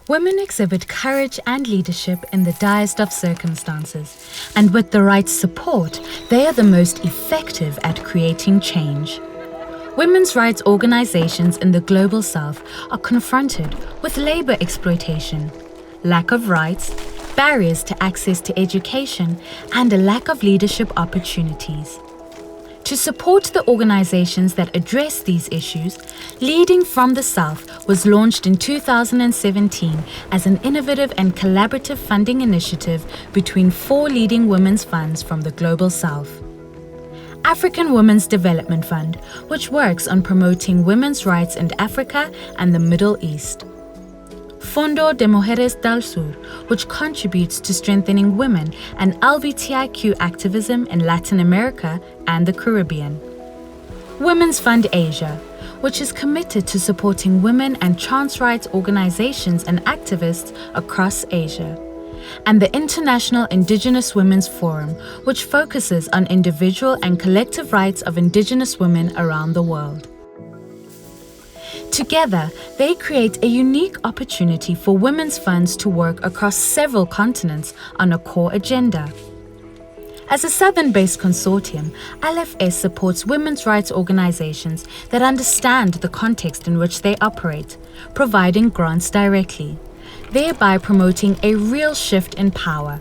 Women exhibit courage and leadership in the direst of circumstances, and with the right support, they are the most effective at creating change. Women's rights organizations in the Global South are confronted with labor exploitation, lack of rights, barriers to access to education, and a lack of leadership opportunities. To support the organizations that address these issues, Leading from the South was launched in 2017 as an innovative and collaborative funding initiative between 4 leading women's funds from the Global South. African Women's Development Fund, which works on promoting women's rights in Africa and the Middle East. Fondo de Mujeres del Sur, which contributes to strengthening women and LGBTIQ activism in Latin America and the Caribbean. Women's Fund Asia, which is committed to supporting women and trans rights organizations and activists across Asia. And the International Indigenous Women's Forum, which focuses on individual and collective rights of Indigenous women around the world. Together, they create a unique opportunity for women's funds to work across several continents on a core agenda. As a Southern-based consortium, LFS supports women's rights organizations that understand the context in which they operate, providing grants directly, thereby promoting a real shift in power.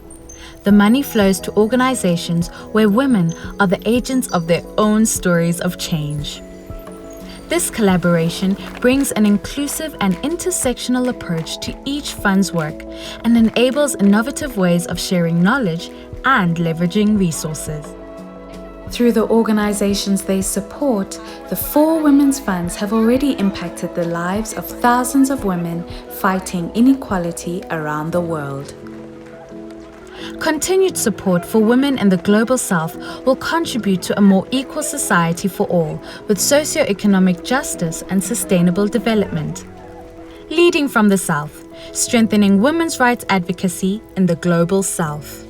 The money flows to organizations where women are the agents of their own stories of change. This collaboration brings an inclusive and intersectional approach to each fund's work and enables innovative ways of sharing knowledge and leveraging resources. Through the organizations they support, the 4 women's funds have already impacted the lives of thousands of women fighting inequality around the world. Continued support for women in the Global South will contribute to a more equal society for all, with socio-economic justice and sustainable development. Leading from the South, strengthening women's rights advocacy in the Global South.